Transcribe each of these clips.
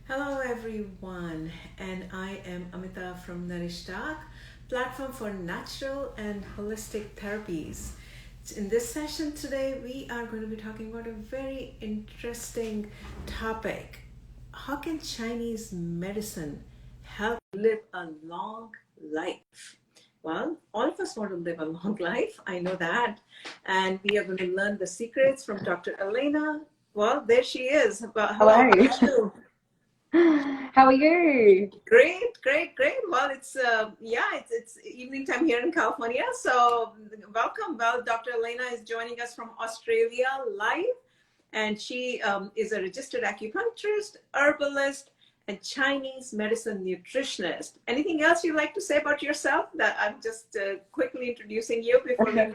Hello everyone, and I am Amita from NourishDoc, platform for natural and holistic therapies. In this session today, we are going to be talking about a very interesting topic. How can Chinese medicine help live a long life? Well, all of us want to live a long life. I know that. And we are going to learn the secrets from Dr. Alana. Well, there she is. Hello, Hello. how are you? How are you? Great, great, great. Well, it's evening time here in California. So welcome. Well, Dr. Elena is joining us from Australia live, and she is a registered acupuncturist, herbalist, and Chinese medicine nutritionist. Anything else you'd like to say about yourself? That I'm just quickly introducing you before we.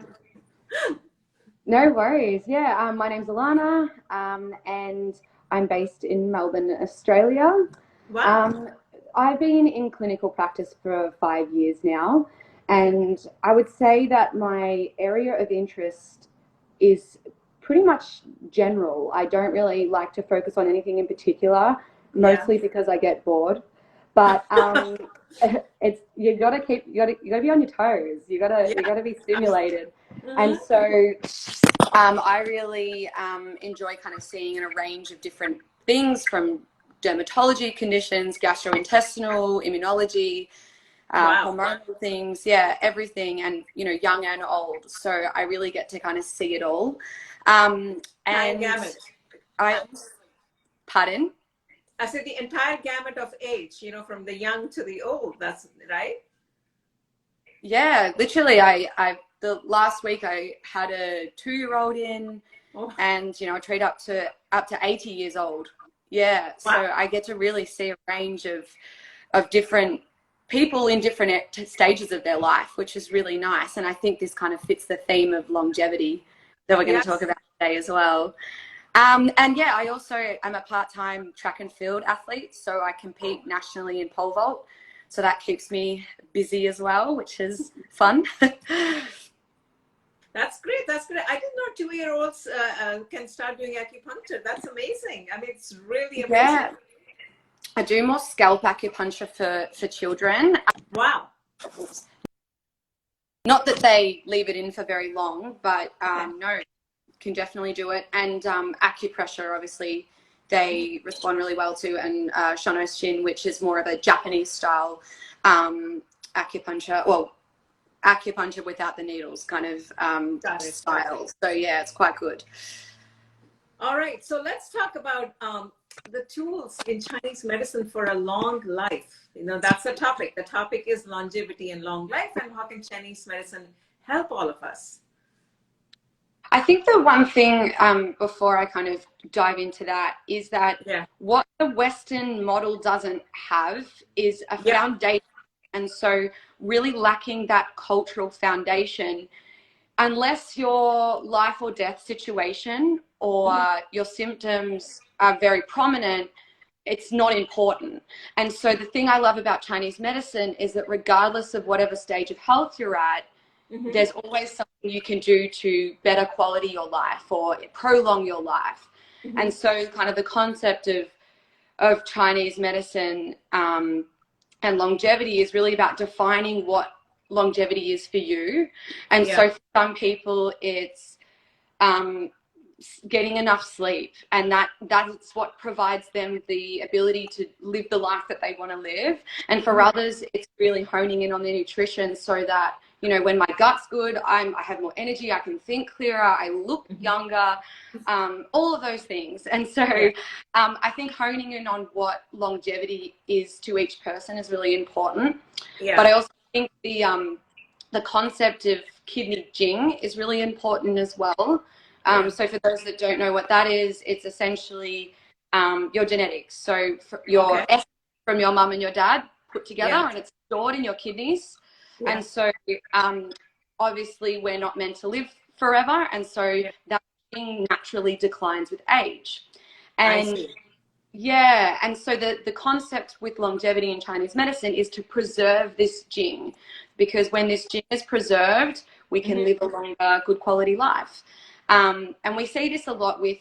No worries. Yeah, my name's Alana, and I'm based in Melbourne, Australia. Wow. Um, I've been in clinical practice for 5 years now, and I would say that my area of interest is pretty much general. I don't really like to focus on anything in particular, Yeah. mostly because I get bored. But it's you gotta be on your toes. You Yeah. gotta be stimulated, and Mhm. so I really enjoy kind of seeing in a range of different things from dermatology conditions, gastrointestinal, immunology, Wow. hormonal things, yeah, everything, and young and old. So I really get to kind of see it all. Entire And gamut. I, pardon? I said the entire gamut of age, from the young to the old. That's right. Yeah, literally, I the last week I had a 2-year-old in, Oh, and I treat up to 80 years old. Yeah, wow. so I get to really see a range of different people in different stages of their life, which is really nice. And I think this kind of fits the theme of longevity that we're going to talk Yes. about today as well. And yeah, I also am a part-time track and field athlete, so I compete nationally in pole vault. So that keeps me busy as well, which is fun. That's great. That's great. I didn't know 2-year-olds can start doing acupuncture. That's amazing. I mean, it's really amazing. Yeah, I do more scalp acupuncture for children. Wow. Not that they leave it in for very long, but Okay. no, can definitely do it. And acupressure, obviously, they respond really well to, and Shin, which is more of a Japanese style acupuncture. Well, acupuncture without the needles kind of Got it. Got it. style. So yeah, it's quite good. All right. So let's talk about the tools in Chinese medicine for a long life. That's the topic. The topic is longevity and long life, and how can Chinese medicine help all of us? I think the one thing before I kind of dive into that is that Yeah. what the Western model doesn't have is a Yeah. foundation. And so, really lacking that cultural foundation, unless your life or death situation or Mhm. your symptoms are very prominent, it's not important. And so, the thing I love about Chinese medicine is that regardless of whatever stage of health you're at, Mhm. there's always something you can do to better quality your life or prolong your life. And Mhm. so, kind of the concept of Chinese medicine and longevity is really about defining what longevity is for you. And Yeah. so, for some people, it's um, getting enough sleep, and that's what provides them the ability to live the life that they want to live. And for Mhm. others, it's really honing in on their nutrition so that when my gut's good, I have more energy, I can think clearer, I look Mhm. younger, all of those things. And so Yeah. I think honing in on what longevity is to each person is really important. But Yeah. I also think the concept of kidney jing is really important as well. Yeah. So for those that don't know what that is, it's essentially your genetics. So your Okay. essence from your mum and your dad put together, Yeah. and it's stored in your kidneys. Yeah. And so obviously we're not meant to live forever, and so Yeah. that thing naturally declines with age. I And see. yeah, and so the concept with longevity in Chinese medicine is to preserve this jing, because when this jing is preserved, we can Mhm. live a longer, good quality life. And we see this a lot with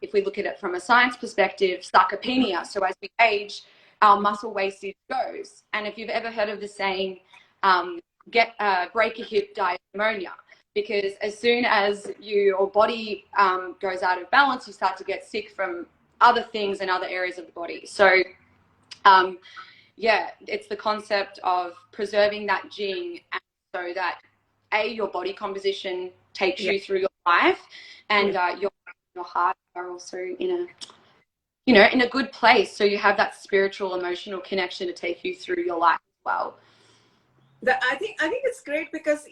if we look at it from a science perspective, sarcopenia. So as we age, our muscle wastage goes. And if you've ever heard of the saying, break a hip, die of pneumonia, because as soon as your body goes out of balance, you start to get sick from other things and other areas of the body. So yeah, it's the concept of preserving that jing, and so that your body composition takes you through your life, and your heart are also in a good place, so you have that spiritual, emotional connection to take you through your life as well. I think it's great because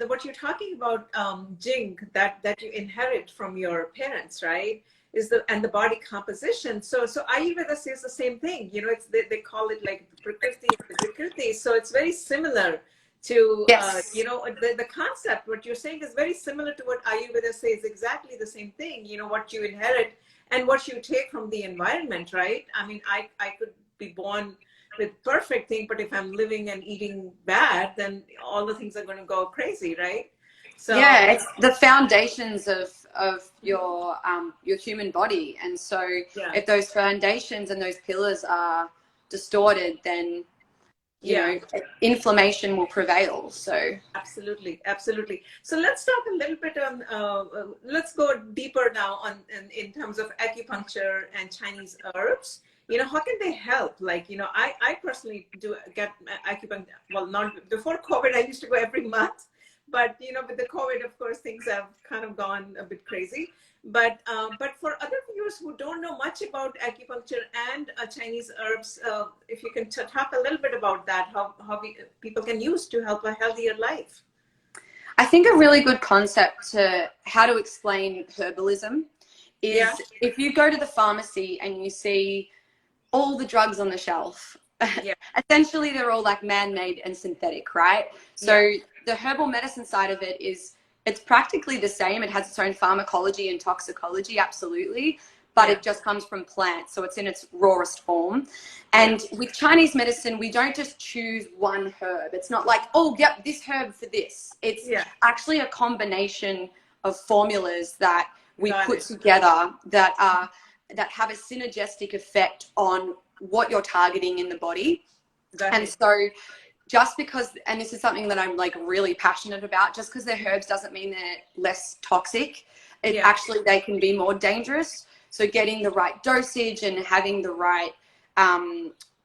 what you're talking about, jing, that you inherit from your parents, right? And the body composition. So Ayurveda says the same thing. It's they call it like Prakriti. So it's very similar to the concept. What you're saying is very similar to what Ayurveda says. Exactly the same thing. What you inherit and what you take from the environment, right? I mean, I could be born with perfect thing, but if I'm living and eating bad, then all the things are going to go crazy, right? So yeah, it's the foundations of your human body, and so if those foundations and those pillars are distorted, then you know inflammation will prevail. So absolutely. So let's talk a little bit on let's go deeper now on in terms of acupuncture and Chinese herbs. How can they help? Like, I personally do get acupuncture. Well, not before COVID, I used to go every month. But, with the COVID, of course, things have kind of gone a bit crazy. But for other viewers who don't know much about acupuncture and Chinese herbs, if you can talk a little bit about that, how people can use to help a healthier life. I think a really good concept to how to explain herbalism is if you go to the pharmacy and you see all the drugs on the shelf, essentially they're all like man-made and synthetic, right? So the herbal medicine side of it it's practically the same. It has its own pharmacology and toxicology, absolutely, but it just comes from plants, so it's in its rawest form. And with Chinese medicine, we don't just choose one herb. It's not like, oh, yep, this herb for this. It's actually a combination of formulas that we put together that have a synergistic effect on what you're targeting in the body. And so just because, and this is something that I'm like really passionate about, just because they're herbs doesn't mean they're less toxic. Actually, they can be more dangerous. So getting the right dosage and having the right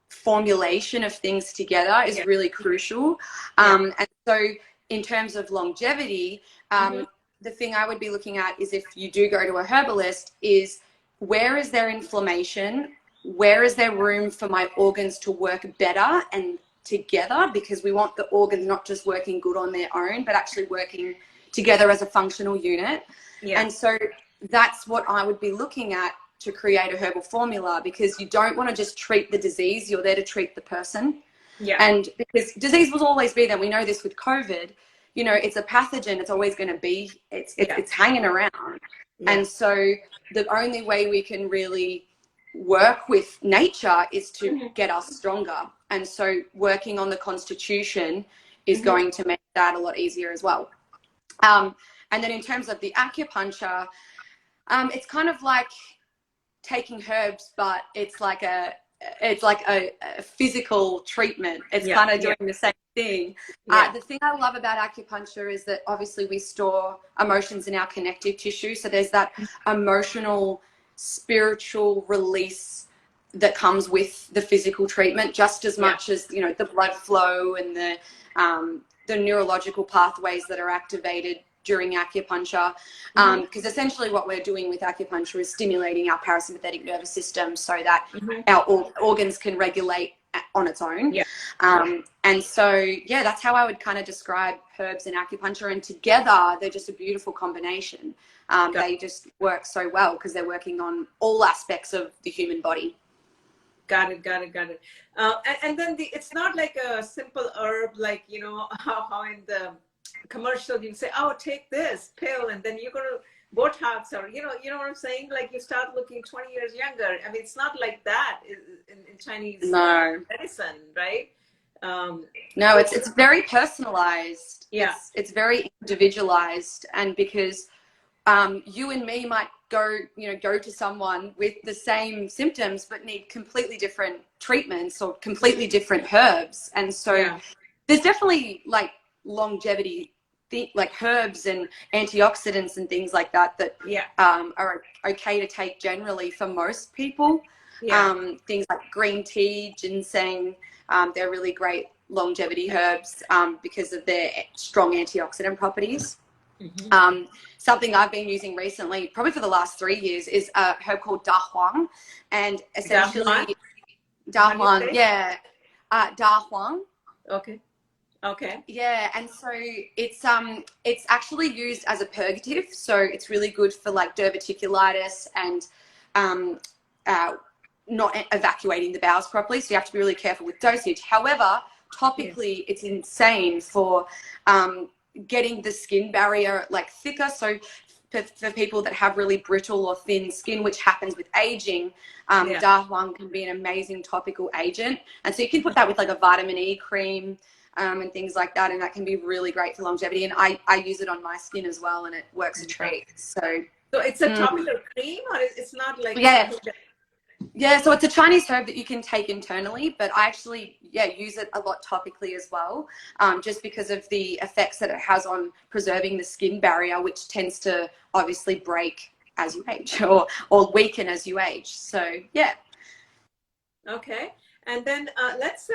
formulation of things together is really crucial. And so in terms of longevity, the thing I would be looking at is if you do go to a herbalist is where is there inflammation? Where is there room for my organs to work better and together? Because we want the organs not just working good on their own, but actually working together as a functional unit. And so that's what I would be looking at to create a herbal formula, because you don't want to just treat the disease, you're there to treat the person. And because disease will always be there. We know this with COVID, it's a pathogen, it's always going to be, it's hanging around. And so the only way we can really work with nature is to get us stronger. And so working on the constitution is going to make that a lot easier as well. And then in terms of the acupuncture, it's kind of like taking herbs, but it's like a physical treatment. It's kind of doing the same thing. The thing I love about acupuncture is that obviously we store emotions in our connective tissue. So there's that emotional, spiritual release that comes with the physical treatment, just as much as, the blood flow and the neurological pathways that are activated during acupuncture, because essentially what we're doing with acupuncture is stimulating our parasympathetic nervous system so that our organs can regulate on its own. And so, that's how I would kind of describe herbs and acupuncture, and together they're just a beautiful combination. They just work so well because they're working on all aspects of the human body. Got it. And then it's not like a simple herb, like, how in the commercial you say, oh, take this pill and then you're going to Botox, or you know what I'm saying, like you start looking 20 years younger. I mean, it's not like that in Chinese medicine, right? No, it's very personalized. It's very individualized, and because you and me might go to someone with the same symptoms but need completely different treatments or completely different herbs. And so there's definitely like longevity like herbs and antioxidants and things like that are okay to take generally for most people. Things like green tea, ginseng, they're really great longevity herbs because of their strong antioxidant properties. Something I've been using recently, probably for the last 3 years, is a herb called Huang, and essentially Huang, Huang. Okay. Yeah, and so it's actually used as a purgative, so it's really good for like diverticulitis and not evacuating the bowels properly. So you have to be really careful with dosage. However, topically, it's insane for getting the skin barrier like thicker. So for people that have really brittle or thin skin, which happens with aging, Da Huang can be an amazing topical agent. And so you can put that with like a vitamin E cream and things like that, and that can be really great for longevity. And I use it on my skin as well, and it works a treat. So it's a topical cream, or it's not like so it's a Chinese herb that you can take internally, but I actually use it a lot topically as well, just because of the effects that it has on preserving the skin barrier, which tends to obviously break as you age or weaken as you age. So okay. And then let's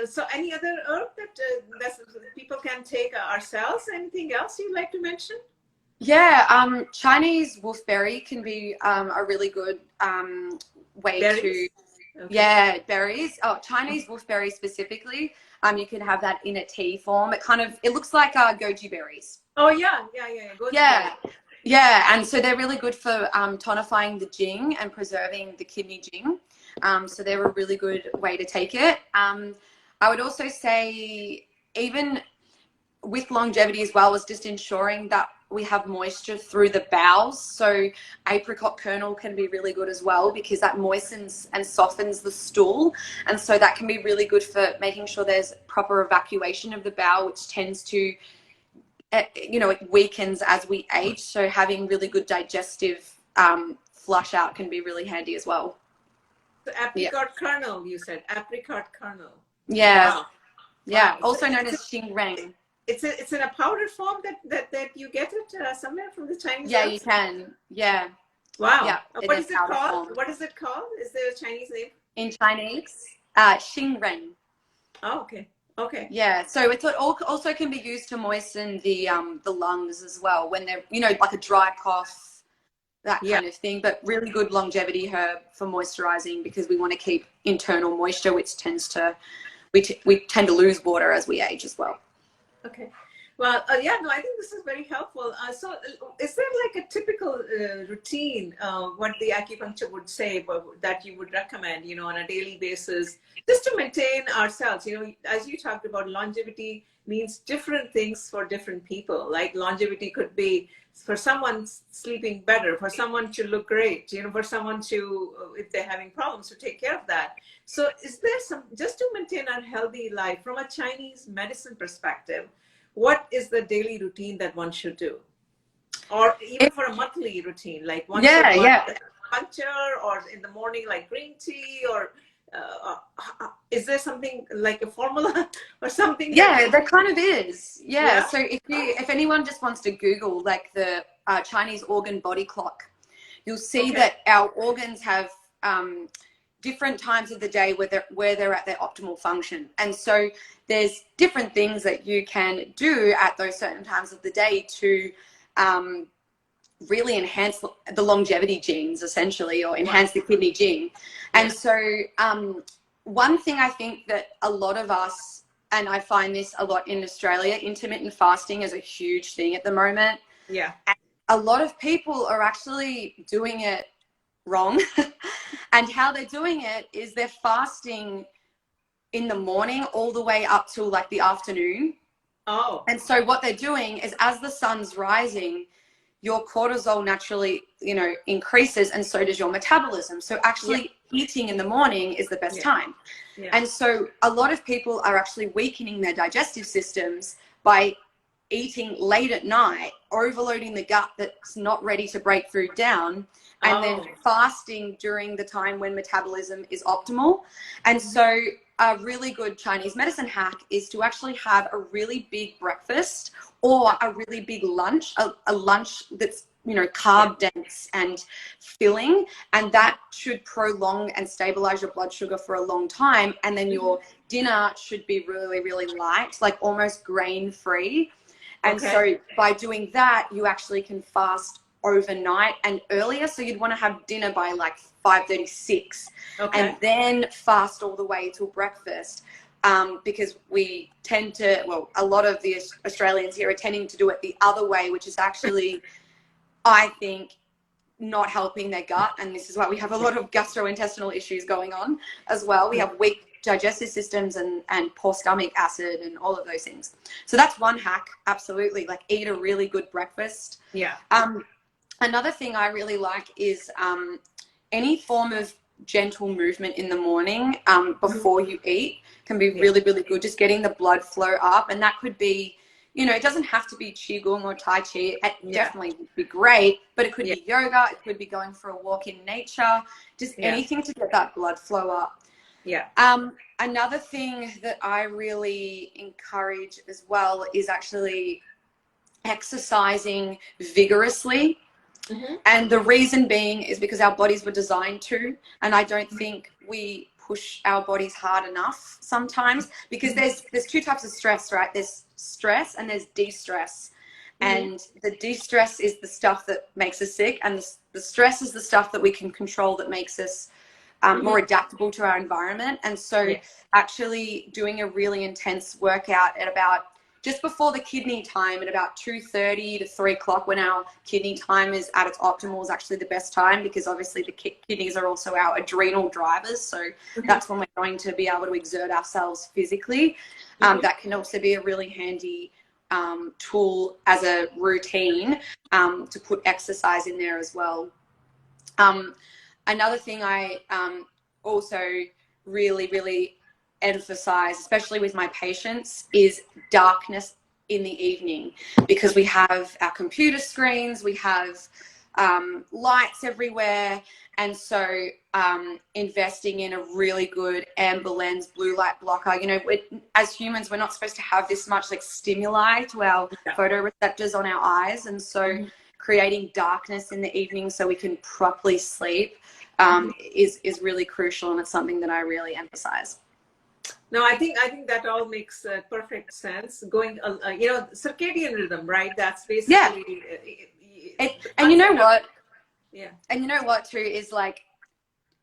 so any other herb that people can take ourselves? Anything else you'd like to mention? Chinese wolfberry can be a really good way berries? Berries. Chinese wolfberry specifically. You can have that in a tea form. It looks like goji berries. Goji berries. And so they're really good for tonifying the jing and preserving the kidney jing. So they're a really good way to take it. I would also say, even with longevity as well, is just ensuring that we have moisture through the bowels. So apricot kernel can be really good as well, because that moistens and softens the stool. And so that can be really good for making sure there's proper evacuation of the bowel, which tends to, it weakens as we age. So having really good digestive flush out can be really handy as well. So apricot kernel, you said. Apricot kernel. Wow. Also so known as xingrang. It's in a powdered form that you get it somewhere from the Chinese. You can. Wow. What is it called? Form. What is it called? Is there a Chinese name? In Chinese, xingrang. Oh, okay. So it also can be used to moisten the lungs as well when they're like a dry cough, that kind of thing. But really good longevity herb for moisturizing, because we want to keep internal moisture, which tends to we tend to lose water as we age as well. Okay. Well, I think this is very helpful. So is there like a typical routine, what the acupuncture would say, that you would recommend, on a daily basis, just to maintain ourselves? As you talked about, longevity means different things for different people. Like longevity could be for someone sleeping better, for someone to look great, for someone to, if they're having problems, to take care of that. So is there just to maintain a healthy life from a Chinese medicine perspective, what is the daily routine that one should do? Or even for a monthly routine, like once a month, puncture, or in the morning, like green tea, or is there something like a formula or something? There kind of is. So if anyone just wants to Google like the Chinese organ body clock, you'll see that our organs have different times of the day where they're at their optimal function. And so there's different things that you can do at those certain times of the day to really enhance the longevity genes, essentially, or enhance the kidney jing. And so one thing I think that a lot of us, and I find this a lot in Australia, intermittent fasting is a huge thing at the moment. And a lot of people are actually doing it wrong. And how they're doing it is they're fasting in the morning all the way up till like the afternoon. And so what they're doing is, as the sun's rising, your cortisol naturally, increases, and so does your metabolism. So actually eating in the morning is the best time. And so a lot of people are actually weakening their digestive systems by eating late at night, overloading the gut that's not ready to break food down, and then fasting during the time when metabolism is optimal. And so a really good Chinese medicine hack is to actually have a really big breakfast or a really big lunch, a lunch that's, you know, carb dense and filling, and that should prolong and stabilize your blood sugar for a long time. And then your dinner should be really, really light, like almost grain free. And so by doing that, you actually can fast overnight and earlier. So you'd want to have dinner by like 5:36 and then fast all the way till breakfast. Because we tend to, well, a lot of the Australians here are tending to do it the other way, which is actually, I think, not helping their gut. And this is why we have a lot of gastrointestinal issues going on as well. We have weak digestive systems and poor stomach acid and all of those things. So that's one hack. Absolutely. Like, eat a really good breakfast. Yeah. Another thing I really like is any form of gentle movement in the morning before you eat can be really, really good. Just getting the blood flow up. And that could be, you know, it doesn't have to be qigong or tai chi. It definitely would be great, but it could be yoga. It could be going for a walk in nature. Just anything to get that blood flow up. Yeah. Another thing that I really encourage as well is actually exercising vigorously. And the reason being is because our bodies were designed to, and I don't think we push our bodies hard enough sometimes, because there's two types of stress, right? There's stress and there's de-stress. And the de-stress is the stuff that makes us sick, and the stress is the stuff that we can control that makes us more adaptable to our environment. And so actually doing a really intense workout at about just before the kidney time, at about 2:30 to 3 o'clock, when our kidney time is at its optimal, is actually the best time, because obviously the kidneys are also our adrenal drivers. So that's when we're going to be able to exert ourselves physically. That can also be a really handy tool as a routine to put exercise in there as well. Another thing I also really, really emphasize, especially with my patients, is darkness in the evening, because we have our computer screens, we have lights everywhere. And so investing in a really good amber lens blue light blocker, you know, as humans, we're not supposed to have this much like stimuli to our photoreceptors on our eyes. And so creating darkness in the evening so we can properly sleep is really crucial, and it's something that I really emphasize. No, I think that all makes perfect sense. Going, you know, circadian rhythm, right? That's basically. And you know what? Yeah. And you know what too is, like,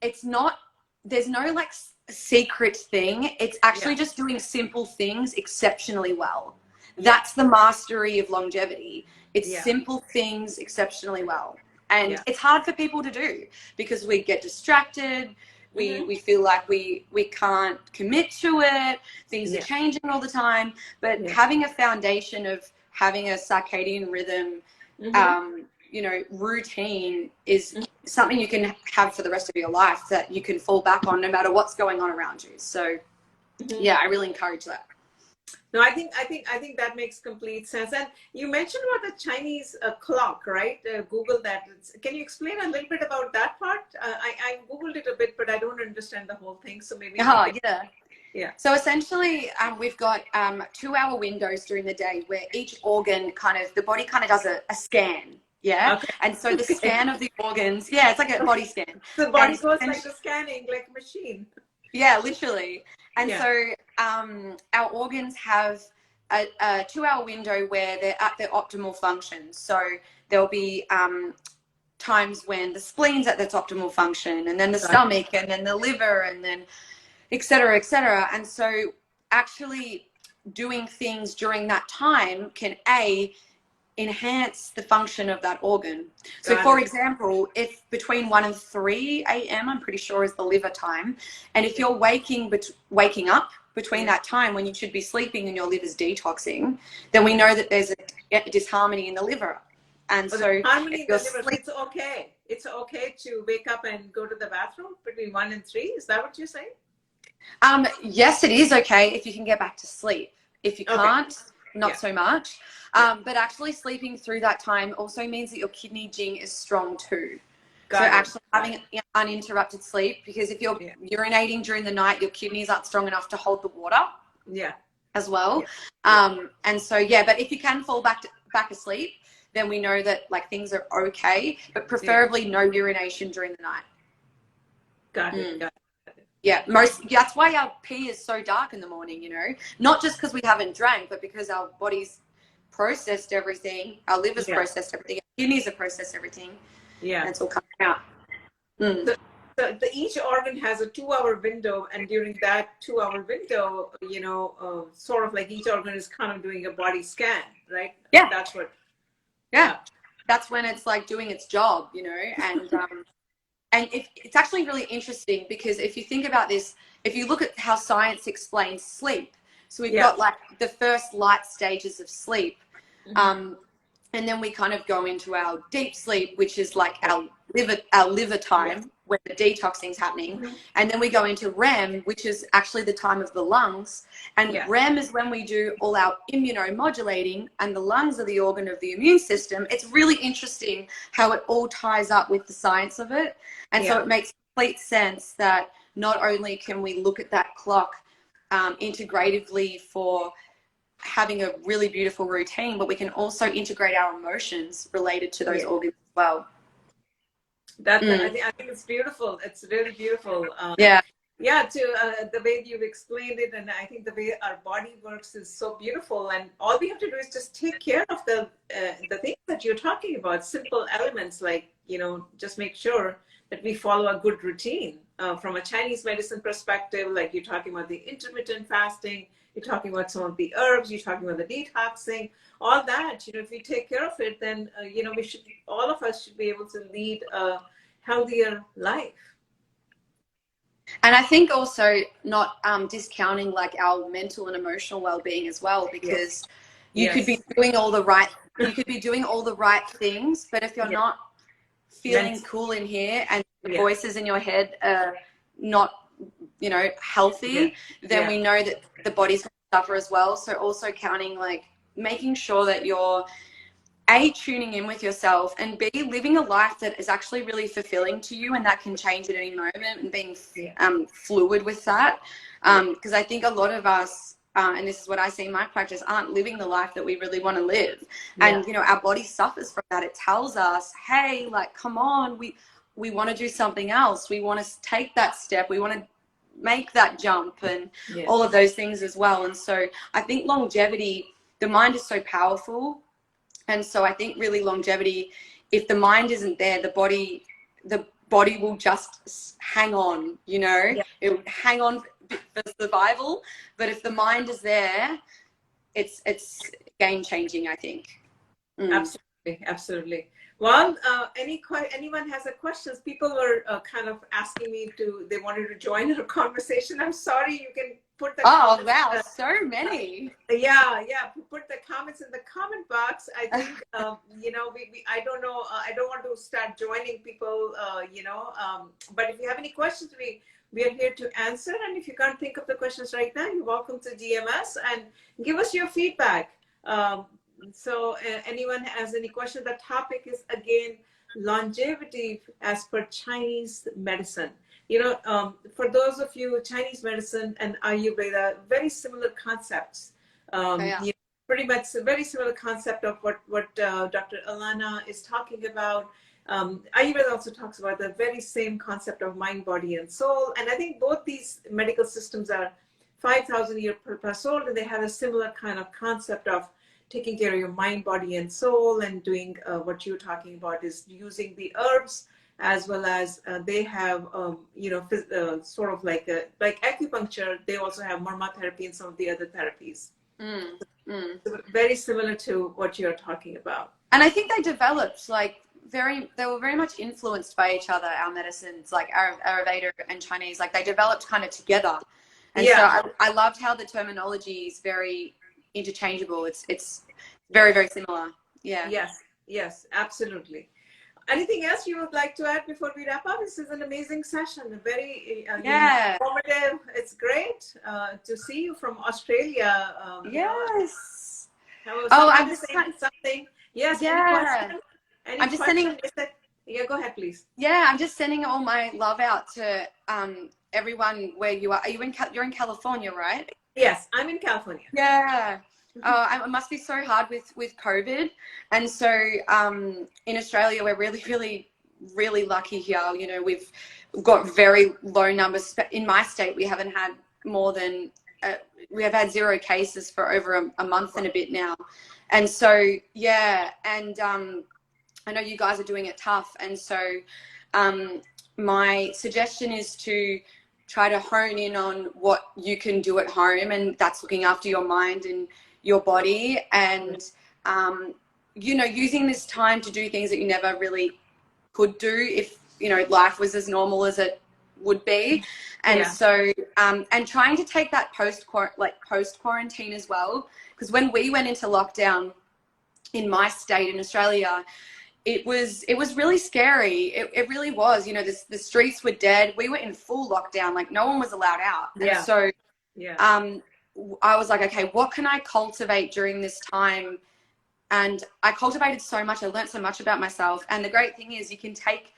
it's not. There's no like secret thing. It's actually just doing simple things exceptionally well. That's the mastery of longevity. It's simple things exceptionally well, and it's hard for people to do because we get distracted. We feel like we can't commit to it. Things are changing all the time. But having a foundation of having a circadian rhythm, you know, routine is something you can have for the rest of your life, that you can fall back on no matter what's going on around you. So, I really encourage that. No, I think that makes complete sense. And you mentioned about the Chinese clock, right? Google that. Can you explain a little bit about that part? I Googled it a bit, but I don't understand the whole thing. So maybe. Yeah. So essentially, we've got 2-hour windows during the day where each organ the body does a scan. Yeah. Okay. And so the scan of the organs, it's like a body scan. The body goes like a scanning, like a machine. Yeah, literally. And so our organs have a 2-hour window where they're at their optimal function. So there'll be times when the spleen's at its optimal function, and then the stomach, and then the liver, and then et cetera, et cetera. And so actually doing things during that time can enhance the function of that organ. So for example, if between 1 and 3 a.m., I'm pretty sure is the liver time, and if you're waking up between that time when you should be sleeping and your liver's detoxing, then we know that there's a disharmony in the liver. And so harmony in the liver, it's okay to wake up and go to the bathroom between 1 and 3. Is that what you're saying? Yes, it is okay if you can get back to sleep. If you can't, not so much. But actually sleeping through that time also means that your kidney jing is strong too. So actually having uninterrupted sleep, because if you're urinating during the night, your kidneys aren't strong enough to hold the water. Yeah. As well. And so, but if you can fall back asleep, then we know that like things are okay, but preferably no urination during the night. Got it. Yeah, that's why our pee is so dark in the morning, you know, not just because we haven't drank, but because our body's processed everything, our liver's processed everything, our kidneys have processed everything. Yeah. And it's all coming out. So each organ has a 2-hour window, and during that 2-hour window, you know, sort of like each organ is kind of doing a body scan, right? Yeah. That's what. That's when it's like doing its job, you know, and and it's actually really interesting because if you think about this, if you look at how science explains sleep, so we've got like the first light stages of sleep, and then we kind of go into our deep sleep, which is like our liver time where the detoxing is happening, and then we go into REM, which is actually the time of the lungs, and REM is when we do all our immunomodulating, and the lungs are the organ of the immune system. It's really interesting how it all ties up with the science of it, and so it makes complete sense that not only can we look at that clock integratively for having a really beautiful routine, but we can also integrate our emotions related to those organs as well. I think it's beautiful. It's really beautiful. The way you've explained it, and I think the way our body works is so beautiful. And all we have to do is just take care of the things that you're talking about. Simple elements like, you know, just make sure that we follow a good routine. From a Chinese medicine perspective, like you're talking about the intermittent fasting, you're talking about some of the herbs, you're talking about the detoxing, all that, you know, if we take care of it, then, you know, all of us should be able to lead a healthier life. And I think also not discounting like our mental and emotional well-being as well, because you could be doing all the right, things, but if you're not feeling cool in here and the voices in your head are not, you know, healthy, then we know that the body's going to suffer as well. So also counting, like making sure that you're tuning in with yourself, and B, living a life that is actually really fulfilling to you and that can change at any moment, and being fluid with that. Because I think a lot of us, and this is what I see in my practice, aren't living the life that we really want to live. And, you know, our body suffers from that. It tells us, hey, like, come on, we want to do something else. We want to take that step. We want to make that jump and all of those things as well. And so I think longevity, the mind is so powerful. And so I think really longevity, if the mind isn't there, the body will just hang on, you know, it will hang on for survival. But if the mind is there, it's game changing, I think. Absolutely. Well, anyone has a questions? People were kind of asking me they wanted to join our conversation. I'm sorry, you can put the comments. Wow, so many. Put the comments in the comment box. I think, you know, I don't know, I don't want to start joining people, you know, but if you have any questions, we are here to answer. And if you can't think of the questions right now, you're welcome to DM us and give us your feedback. So anyone has any questions? The topic is, again, longevity as per Chinese medicine. You know, for those of you, Chinese medicine and Ayurveda, very similar concepts. You know, pretty much a very similar concept of what Dr. Alana is talking about. Ayurveda also talks about the very same concept of mind, body, and soul. And I think both these medical systems are 5,000 years plus old, and they have a similar kind of concept of taking care of your mind, body, and soul, and doing what you're talking about is using the herbs, as well as they have, you know, sort of like acupuncture. They also have aromatherapy and some of the other therapies. So very similar to what you're talking about. And I think they developed they were very much influenced by each other, our medicines, like Ayurveda and Chinese, like they developed kind of together. And so I loved how the terminology is very interchangeable. It's very, very similar. Yes, absolutely. Anything else you would like to add before we wrap up? This is an amazing session, very informative. It's great to see you from Australia. Yes. Hello. Oh, Somebody I'm just saying something. Yes. Any yeah. question? Any I'm just question? sending Yeah, go ahead, please. yeah, I'm just sending all my love out to everyone where you are. Are you in you're in California, right? Yes, I'm in California. Yeah. It must be so hard with COVID. And so in Australia, we're really, really, really lucky here. You know, we've got very low numbers. In my state, we haven't had more than, we have had 0 cases for over a month and a bit now. And so, yeah. And I know you guys are doing it tough. And so my suggestion is to try to hone in on what you can do at home, and that's looking after your mind and your body, and you know, using this time to do things that you never really could do if, you know, life was as normal as it would be. And so and trying to take that post quarantine as well, because when we went into lockdown in my state in Australia, it was really scary. It really was. You know, the streets were dead. We were in full lockdown. Like, no one was allowed out. And so I was like, okay, what can I cultivate during this time? And I cultivated so much. I learned so much about myself. And the great thing is you can take,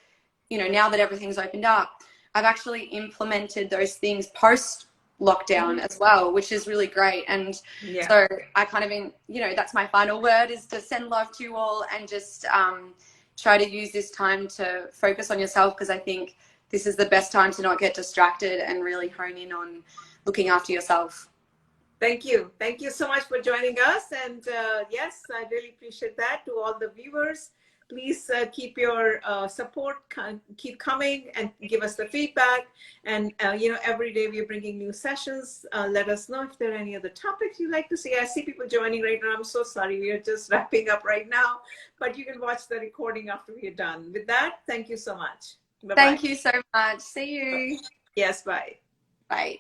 you know, now that everything's opened up, I've actually implemented those things post lockdown as well, which is really great. And so I kind of, you know, that's my final word, is to send love to you all, and just try to use this time to focus on yourself, because I think this is the best time to not get distracted and really hone in on looking after yourself. Thank you. Thank you so much for joining us. And yes, I really appreciate that. To all the viewers, please keep your support, keep coming and give us the feedback. And, you know, every day we're bringing new sessions. Let us know if there are any other topics you'd like to see. I see people joining right now. I'm so sorry. We are just wrapping up right now, but you can watch the recording after we are done. With that, thank you so much. Bye-bye. Thank you so much. See you. Yes, bye. Bye.